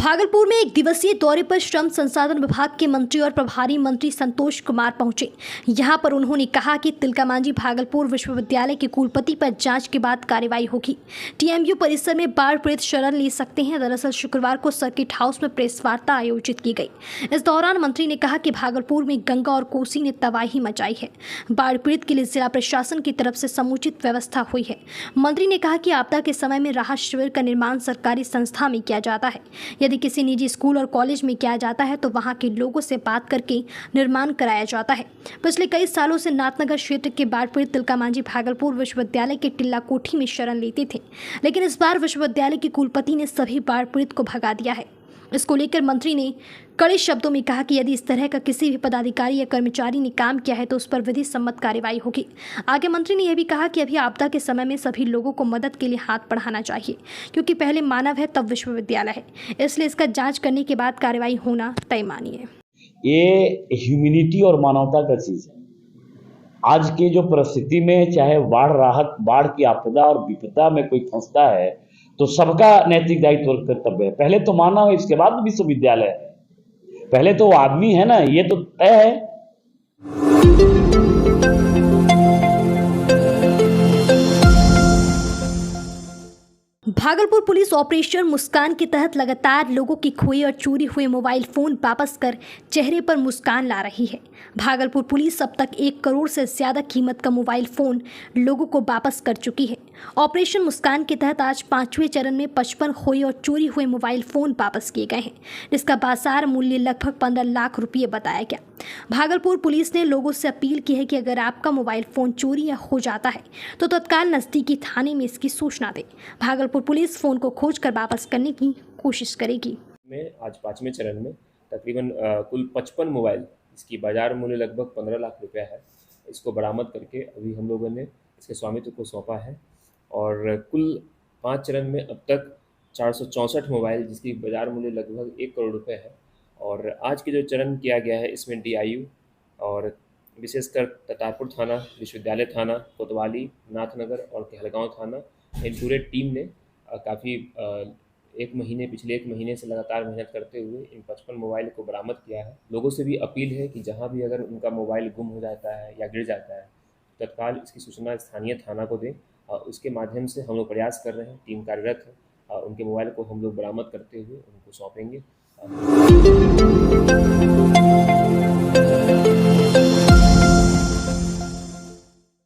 भागलपुर में एक दिवसीय दौरे पर श्रम संसाधन विभाग के मंत्री और प्रभारी मंत्री संतोष कुमार पहुंचे। यहां पर उन्होंने कहा कि तिलका मांझी भागलपुर विश्वविद्यालय के कुलपति पर जांच के बाद कार्रवाई होगी। टीएमयू परिसर में बाढ़ पीड़ित शरण ले सकते हैं। दरअसल शुक्रवार को सर्किट हाउस में प्रेस वार्ता आयोजित की गई। इस दौरान मंत्री ने कहा कि भागलपुर में गंगा और कोसी ने तबाही मचाई है। बाढ़ पीड़ित के लिए जिला प्रशासन की तरफ से समुचित व्यवस्था हुई है। मंत्री ने कहा कि आपदा के समय में राहत शिविर का निर्माण सरकारी संस्था में किया जाता है। यदि किसी निजी स्कूल और कॉलेज में किया जाता है तो वहां के लोगों से बात करके निर्माण कराया जाता है। पिछले कई सालों से नाथनगर क्षेत्र के बाढ़ पीड़ित तिलका मांझी भागलपुर विश्वविद्यालय के टिल्ला कोठी में शरण लेते थे, लेकिन इस बार विश्वविद्यालय के कुलपति ने सभी बाढ़ पीड़ित को भगा दिया है। इसको लेकर मंत्री ने कड़े शब्दों में कहा कि यदि इस तरह का किसी भी पदाधिकारी या कर्मचारी ने काम किया है तो उस पर विधि सम्मत कार्रवाई होगी। आगे मंत्री ने यह भी कहा कि अभी आपदा के समय में सभी लोगों को मदद के लिए हाथ बढ़ाना चाहिए, क्योंकि पहले मानव है तब विश्वविद्यालय है, इसलिए इसका जांच करने के बाद कार्रवाई होना तय मानिए। ये ह्यूमैनिटी और मानवता का चीज है। आज की जो परिस्थिति में चाहे बाढ़ राहत, बाढ़ की आपदा और विपदा में कोई फंसता है तो सबका नैतिक दायित्व और कर्तव्य है। पहले तो मानव है, इसके बाद विश्वविद्यालय है। पहले तो वो आदमी है ना, ये तो तय है। भागलपुर पुलिस ऑपरेशन मुस्कान के तहत लगातार लोगों की खोए और चोरी हुए मोबाइल फोन वापस कर चेहरे पर मुस्कान ला रही है। भागलपुर पुलिस अब तक 1 करोड़ से ज्यादा कीमत का मोबाइल फोन लोगों को वापस कर चुकी है। ऑपरेशन मुस्कान के तहत आज 5वें चरण में 55 खोए और चोरी हुए मोबाइल फोन वापस किए गए हैं, जिसका बाजार मूल्य लगभग 15 लाख रुपये बताया गया। भागलपुर पुलिस ने लोगों से अपील की है कि अगर आपका मोबाइल फोन चोरी या हो जाता है तो तत्काल नजदीकी थाने में इसकी सूचना दें। भागलपुर पुलिस फोन को खोज कर वापस करने की कोशिश करेगी। में आज 5वें चरण में तकरीबन कुल 55 मोबाइल, इसकी बाजार मूल्य लगभग 15 लाख रुपया है, इसको बरामद करके अभी हम लोगों ने इसके स्वामित्व को सौंपा है। और कुल 5 चरण में अब तक 464 मोबाइल, जिसकी बाजार मूल्य लगभग 1 करोड़ रुपये है। और आज के जो चरण किया गया है इसमें DIU और विशेषकर ततारपुर थाना, विश्वविद्यालय थाना, कोतवाली, नाथनगर और कहलगांव थाना, इन पूरे टीम ने काफ़ी पिछले एक महीने से लगातार मेहनत करते हुए इन 55 मोबाइल को बरामद किया है। लोगों से भी अपील है कि जहां भी अगर उनका मोबाइल गुम हो जाता है या गिर जाता है तत्काल इसकी सूचना स्थानीय थाना को दें। उसके माध्यम से हम लोग प्रयास कर रहे हैं, टीम कार्यरत है, उनके मोबाइल को हम लोग बरामद करते हुए उनको सौंपेंगे।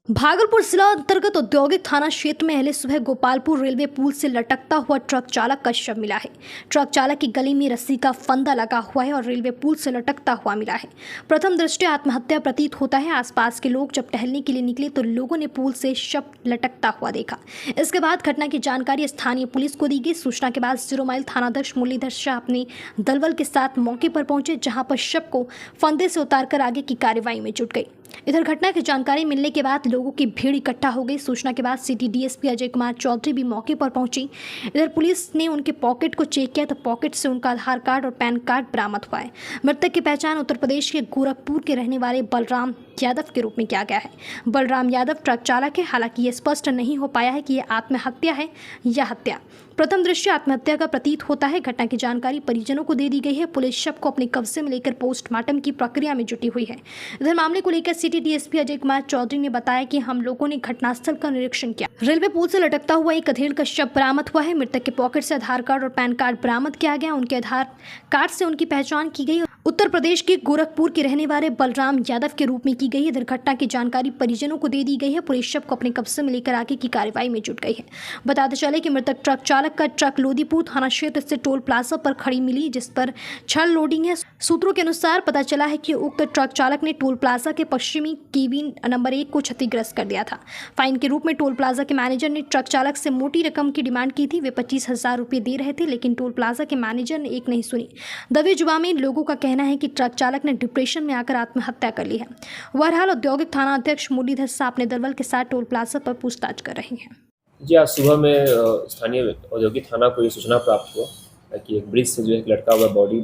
भागलपुर जिला अंतर्गत औद्योगिक थाना क्षेत्र में अहले सुबह गोपालपुर रेलवे पुल से लटकता हुआ ट्रक चालक का शव मिला है। ट्रक चालक की गले में रस्सी का फंदा लगा हुआ है और रेलवे पुल से लटकता हुआ मिला है। प्रथम दृष्टया आत्महत्या प्रतीत होता है। आसपास के लोग जब टहलने के लिए निकले तो लोगों ने पुल से शव लटकता हुआ देखा। इसके बाद घटना की जानकारी स्थानीय पुलिस को दी गई। सूचना के बाद 0 माइल थानाध्यक्ष मुरलीधर शाह अपने दलबल के साथ मौके पर पहुंचे, जहां पर शव को फंदे से उतारकर आगे की कार्रवाई में जुट गई। इधर घटना की जानकारी मिलने के बाद लोगों की भीड़ इकट्ठा हो गई। सूचना के बाद सिटी DSP अजय कुमार चौधरी भी मौके पर पहुंची। इधर पुलिस ने उनके पॉकेट को चेक किया तो पॉकेट से उनका आधार कार्ड और पैन कार्ड बरामद हुआ है। मृतक की पहचान उत्तर प्रदेश के गोरखपुर के रहने वाले बलराम यादव के रूप में किया गया है। बलराम यादव ट्रक चालक है। हालांकि ये स्पष्ट नहीं हो पाया है कि यह आत्महत्या है या हत्या। प्रथम दृष्टि आत्महत्या का प्रतीत होता है। घटना की जानकारी परिजनों को दे दी गई है। पुलिस शव को अपने कब्जे में लेकर पोस्टमार्टम की प्रक्रिया में जुटी हुई है। इधर मामले को लेकर सिटी DSP अजय कुमार चौधरी ने बताया कि हम लोगों ने घटनास्थल का निरीक्षण किया। रेलवे पुल से लटकता हुआ एक अधेड़ का शव बरामद हुआ है। मृतक के पॉकेट से आधार कार्ड और पैन कार्ड बरामद किया गया। उनके आधार कार्ड से उनकी पहचान की गई। उत्तर प्रदेश के गोरखपुर के रहने वाले बलराम यादव के रूप में की गई। इधर घटना की जानकारी परिजनों को दे दी गई है। पुलिस शव को अपने कब्जे में लेकर आगे की कार्रवाई में जुट गई है। बताते चले कि मृतक ट्रक चालक का ट्रक लोदीपुर थाना क्षेत्र से टोल प्लाजा पर खड़ी मिली, जिस पर छड़ लोडिंग है। सूत्रों के अनुसार पता चला है कि उक्त ट्रक चालक ने टोल प्लाजा के पश्चिमी केबिन नंबर 1 को क्षतिग्रस्त कर दिया था। फाइन के रूप में टोल प्लाजा के मैनेजर ने ट्रक चालक से मोटी रकम की डिमांड की थी। वे 25,000 रुपये दे रहे थे, लेकिन टोल प्लाजा के मैनेजर ने एक नहीं सुनी। दबे जुबान में लोगों का कहना है कि ट्रक चालक ने डिप्रेशन में आकर आत्महत्या कर ली है। बहरहाल औद्योगिक थाना अध्यक्ष मुरलीधर शाह अपने दलबल के साथ टोल प्लाजा पर पूछताछ कर रहे हैं। जी, आज सुबह में स्थानीय औद्योगिक थाना को ये सूचना प्राप्त हुआ कि एक ब्रिज से जो एक लटका हुआ बॉडी,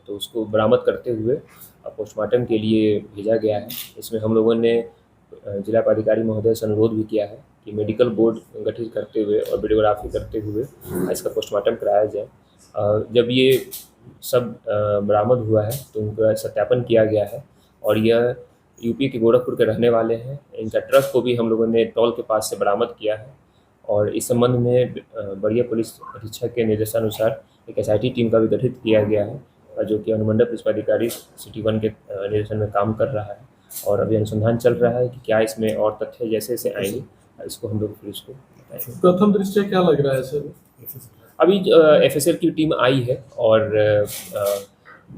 तो उसको बरामद करते हुए पोस्टमार्टम के लिए भेजा गया है। इसमें हम लोगों ने जिला पदाधिकारी महोदय से अनुरोध भी किया है कि मेडिकल बोर्ड गठित करते हुए और वीडियोग्राफी करते हुए इसका पोस्टमार्टम कराया जाए। जब ये सब बरामद हुआ है तो उनका सत्यापन किया गया है और यह यूपी के गोरखपुर के रहने वाले हैं। इनका ट्रक को भी हम लोगों ने टोल के पास से बरामद किया है और इस संबंध में बड़िया पुलिस अधीक्षक के निर्देशानुसार एक एसआईटी टीम का भी गठित किया गया है जो कि अनुमंडल पुलिस अधिकारी सिटी 1 के निर्देशन में काम कर रहा है और अभी अनुसंधान चल रहा है कि क्या इसमें और तथ्य जैसे जैसे आएंगे इसको हम लोग पुलिस को बताएंगे। प्रथम दृष्टया क्या लग रहा है सर? अभी एफएसएल की टीम आई है और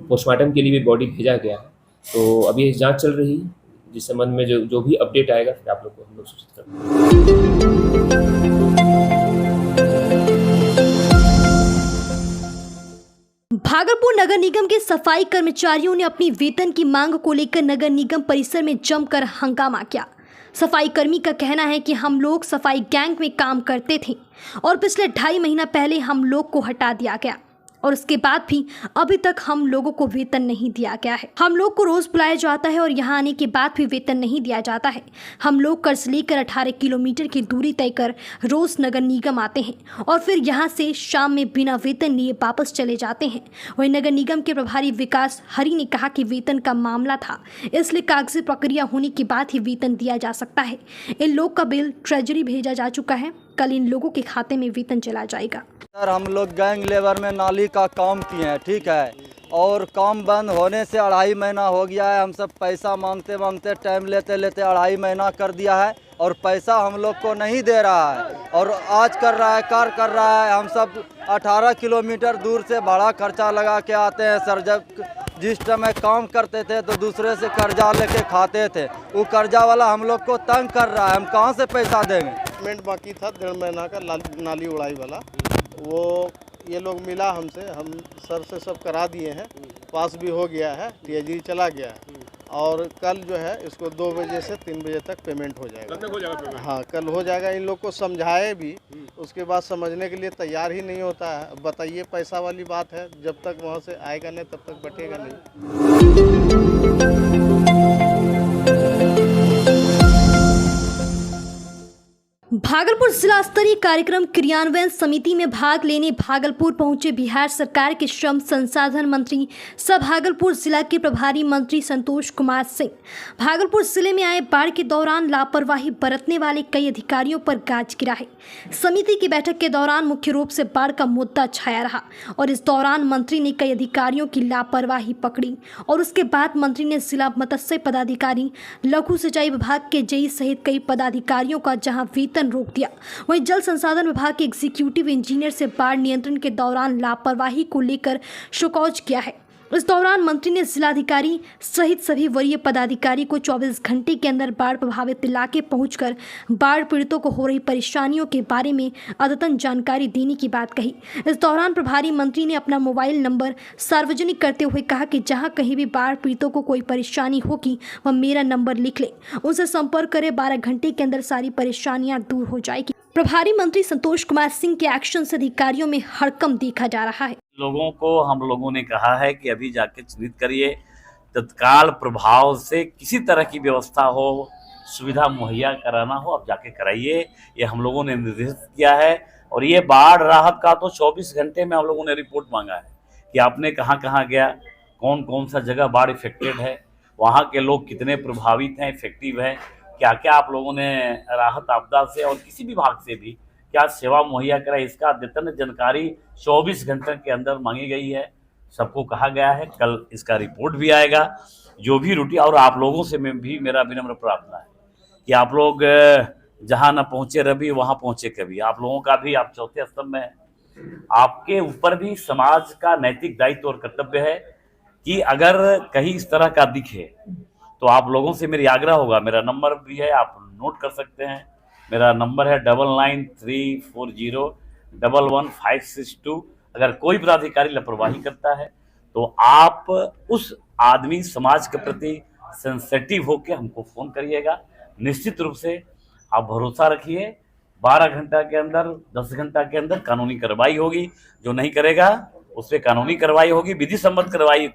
पोस्टमार्टम के लिए भी बॉडी भेजा गया है, तो अभी जांच चल रही है। जिस संबंध में जो भी अपडेट आएगा फिर आप लोग को हम लोग सूचित करेंगे। भागलपुर नगर निगम के सफाई कर्मचारियों ने अपनी वेतन की मांग को लेकर नगर निगम परिसर में जमकर हंगामा किया। सफाई कर्मी का कहना है कि हम लोग सफाई गैंग में काम करते थे और पिछले 2.5 महीना पहले हम लोग को हटा दिया गया और उसके बाद भी अभी तक हम लोगों को वेतन नहीं दिया गया है। हम लोग को रोज बुलाया जाता है और यहाँ आने के बाद भी वेतन नहीं दिया जाता है। हम लोग कर्ज लेकर 18 किलोमीटर की दूरी तय कर रोज नगर निगम आते हैं और फिर यहाँ से शाम में बिना वेतन लिए वापस चले जाते हैं। वहीं नगर निगम के प्रभारी विकास हरी ने कहा कि वेतन का मामला था, इसलिए कागजी प्रक्रिया होने के बाद ही वेतन दिया जा सकता है। इन लोग का बिल ट्रेजरी भेजा जा चुका है, कल इन लोगों के खाते में वेतन चला जाएगा। सर हम लोग गैंग लेबर में नाली का काम किए हैं, ठीक है, और काम बंद होने से 2.5 महीना हो गया है। हम सब पैसा मांगते मांगते टाइम लेते लेते 2.5 महीना कर दिया है और पैसा हम लोग को नहीं दे रहा है और आज कर रहा है, कार कर रहा है। हम सब 18 किलोमीटर दूर से भाड़ा खर्चा लगा के आते हैं सर। जब जिस समय काम करते थे तो दूसरे से कर्जा लेके खाते थे, वो कर्जा वाला हम लोग को तंग कर रहा है, हम कहाँ से पैसा देंगे। पेमेंट बाकी था 1.5 महीना का नाली उड़ाई वाला, वो ये लोग मिला हमसे, हम सर से सब करा दिए हैं, पास भी हो गया है, टीएजी चला गया है और कल जो है इसको 2 बजे से 3 बजे तक पेमेंट हो जाएगा। हाँ कल हो जाएगा। इन लोग को समझाए भी, उसके बाद समझने के लिए तैयार ही नहीं होता है। बताइए पैसा वाली बात है, जब तक वहाँ से आएगा नहीं तब तक बटेगा नहीं। भागलपुर जिला स्तरीय कार्यक्रम क्रियान्वयन समिति में भाग लेने भागलपुर पहुंचे बिहार सरकार के श्रम संसाधन मंत्री सह भागलपुर जिला के प्रभारी मंत्री संतोष कुमार सिंह भागलपुर जिले में आए बाढ़ के दौरान लापरवाही बरतने वाले कई अधिकारियों पर गाज गिरा है। समिति की बैठक के दौरान मुख्य रूप से बाढ़ का मुद्दा छाया रहा और इस दौरान मंत्री ने कई अधिकारियों की लापरवाही पकड़ी और उसके बाद मंत्री ने जिला मत्स्य पदाधिकारी, लघु सिंचाई विभाग के जेई सहित कई पदाधिकारियों का जहां वेतन रोक दिया, वहीं जल संसाधन विभाग के एग्जीक्यूटिव इंजीनियर से बाढ़ नियंत्रण के दौरान लापरवाही को लेकर शिकायत किया है। इस दौरान मंत्री ने जिलाधिकारी सहित सभी वरीय पदाधिकारी को 24 घंटे के अंदर बाढ़ प्रभावित इलाके पहुंचकर बाढ़ पीड़ितों को हो रही परेशानियों के बारे में अद्यतन जानकारी देने की बात कही। इस दौरान प्रभारी मंत्री ने अपना मोबाइल नंबर सार्वजनिक करते हुए कहा कि जहां कहीं भी बाढ़ पीड़ितों को कोई परेशानी होगी वह मेरा नंबर लिख ले, उनसे संपर्क करें, 12 घंटे के अंदर सारी परेशानियां दूर हो जाएगी। प्रभारी मंत्री संतोष कुमार सिंह के एक्शन से अधिकारियों में हड़कंप देखा जा रहा है। लोगों को हम लोगों ने कहा है कि अभी जाके चिन्हित करिए, तत्काल प्रभाव से किसी तरह की व्यवस्था हो, सुविधा मुहैया कराना हो, अब जाके कराइए। ये हम लोगों ने निर्देशित किया है और ये बाढ़ राहत का तो 24 घंटे में हम लोगों ने रिपोर्ट मांगा है कि आपने कहाँ कहाँ गया, कौन कौन सा जगह बाढ़ इफेक्टेड है, वहाँ के लोग कितने प्रभावित हैं, इफेक्टिव है, क्या क्या आप लोगों ने राहत आपदा से और किसी विभाग से भी क्या सेवा मुहैया कराई, इसका अद्यतन जानकारी 24 घंटे के अंदर मांगी गई है। सबको कहा गया है, कल इसका रिपोर्ट भी आएगा। जो भी रूटीन और आप लोगों से भी मेरा विनम्र प्रार्थना है कि आप लोग जहां न पहुंचे रवि वहां पहुंचे कभी। आप लोगों का भी, आप चौथे स्तंभ में हैं, आपके ऊपर भी समाज का नैतिक दायित्व और कर्तव्य है कि अगर कहीं इस तरह का दिखे तो आप लोगों से मेरी आग्रह होगा, मेरा नंबर भी है, आप नोट कर सकते हैं। मेरा नंबर है 9934011562। अगर कोई पदाधिकारी लापरवाही करता है तो आप उस आदमी समाज के प्रति सेंसिटिव होकर हमको फोन करिएगा। निश्चित रूप से आप भरोसा रखिए, 12 घंटा के अंदर, 10 घंटा के अंदर कानूनी कार्रवाई होगी। जो नहीं करेगा उस पर कानूनी कार्रवाई होगी, विधि सम्मत कार्रवाई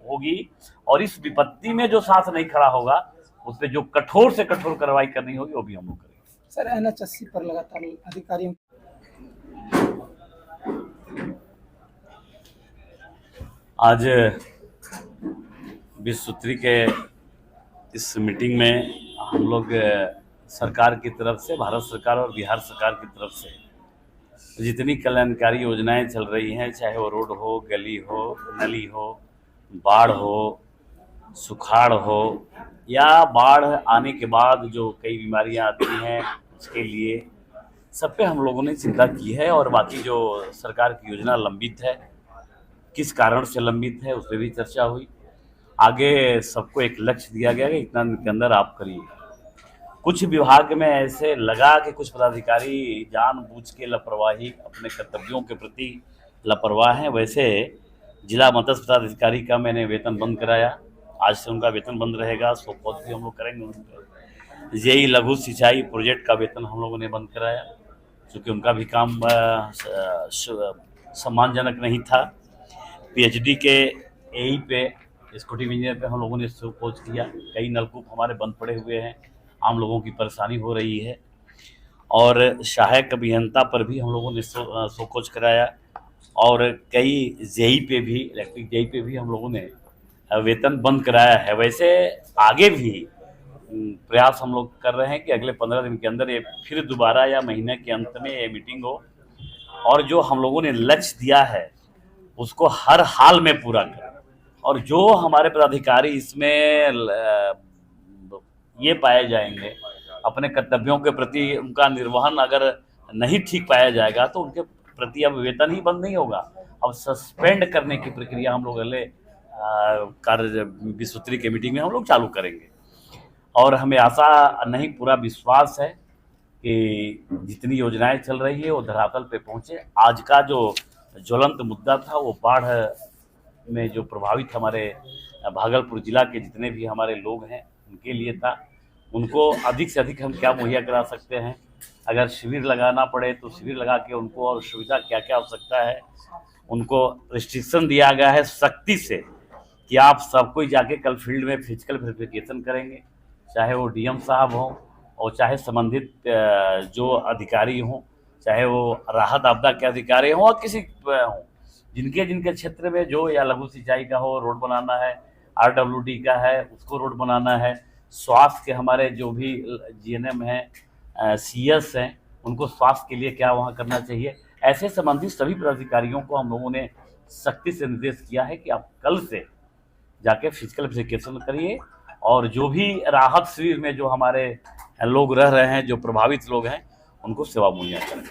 होगी और इस विपत्ति में जो साथ नहीं खड़ा होगा उस पर जो कठोर से कठोर कार्रवाई करनी होगी वो भी हम लोग करेंगे। सर NH80 पर लगातार अधिकारियों आज विश्व सूत्री के इस मीटिंग में हम लोग सरकार की तरफ से, भारत सरकार और बिहार सरकार की तरफ से जितनी कल्याणकारी योजनाएं चल रही हैं, चाहे वो रोड हो, गली हो, नली हो, बाढ़ हो, सुखाड़ हो, या बाढ़ आने के बाद जो कई बीमारियां आती हैं उसके लिए, सब पे हम लोगों ने चिंता की है। और बाकी जो सरकार की योजना लंबित है, किस कारण से लंबित है, उस पर भी चर्चा हुई। आगे सबको एक लक्ष्य दिया गया कि इतना दिन के अंदर आप करिए। कुछ विभाग में ऐसे लगा कि कुछ पदाधिकारी जानबूझ के लापरवाही, अपने कर्तव्यों के प्रति लापरवाह हैं। वैसे जिला मत्स्य पदाधिकारी का मैंने वेतन बंद कराया, आज से उनका वेतन बंद रहेगा। सोपौत भी हम लोग करेंगे। जेई लघु सिंचाई प्रोजेक्ट का वेतन हम लोगों ने बंद कराया, क्योंकि उनका भी काम सम्मानजनक नहीं था। पीएचडी के एई पे, एक्जीक्यूटिव इंजीनियर पे हम लोगों ने सोच किया। कई नलकूप हमारे बंद पड़े हुए हैं, आम लोगों की परेशानी हो रही है। और सहायक अभियंता पर भी हम लोगों ने सोच कराया। और कई जेई पे भी, इलेक्ट्रिक जेई पे भी हम लोगों ने वेतन बंद कराया है। वैसे आगे भी प्रयास हम लोग कर रहे हैं कि अगले 15 दिन के अंदर ये फिर दोबारा या महीने के अंत में ये मीटिंग हो, और जो हम लोगों ने लक्ष्य दिया है उसको हर हाल में पूरा करें। और जो हमारे पदाधिकारी इसमें ये पाए जाएंगे, अपने कर्तव्यों के प्रति उनका निर्वहन अगर नहीं ठीक पाया जाएगा, तो उनके प्रति अब वेतन ही बंद नहीं होगा, अब सस्पेंड करने की प्रक्रिया हम लोग अगले कार्य विश्व सूत्री के मीटिंग में हम लोग चालू करेंगे। और हमें आशा नहीं, पूरा विश्वास है कि जितनी योजनाएं चल रही है वो धरातल पे पहुंचे। आज का जो ज्वलंत मुद्दा था वो बाढ़ में जो प्रभावित हमारे भागलपुर जिला के जितने भी हमारे लोग हैं उनके लिए था। उनको अधिक से अधिक हम क्या मुहैया करा सकते हैं, अगर शिविर लगाना पड़े तो शिविर लगा के उनको, और सुविधा क्या क्या आवश्यकता है, उनको रिस्ट्रिक्शन दिया गया है सख्ती से कि आप सब कोई जाके कल फील्ड में फिजिकल वेरिफिकेशन करेंगे, चाहे वो डीएम साहब हों और चाहे संबंधित जो अधिकारी हों, चाहे वो राहत आपदा के अधिकारी हों और किसी हों, जिनके जिनके क्षेत्र में जो या लघु सिंचाई का हो, रोड बनाना है, आरडब्ल्यूडी का है उसको रोड बनाना है, स्वास्थ्य के हमारे जो भी जीएनएम हैं, सीएस हैं, उनको स्वास्थ्य के लिए क्या वहाँ करना चाहिए, ऐसे संबंधित सभी पदाधिकारियों को हम लोगों ने सख्ती से निर्देश किया है कि आप कल से जाके फिजिकल वेरिफिकेशन करिए। और जो भी राहत शिविर में जो हमारे लोग रह रहे हैं, जो प्रभावित लोग हैं, उनको सेवा मुहैया करें।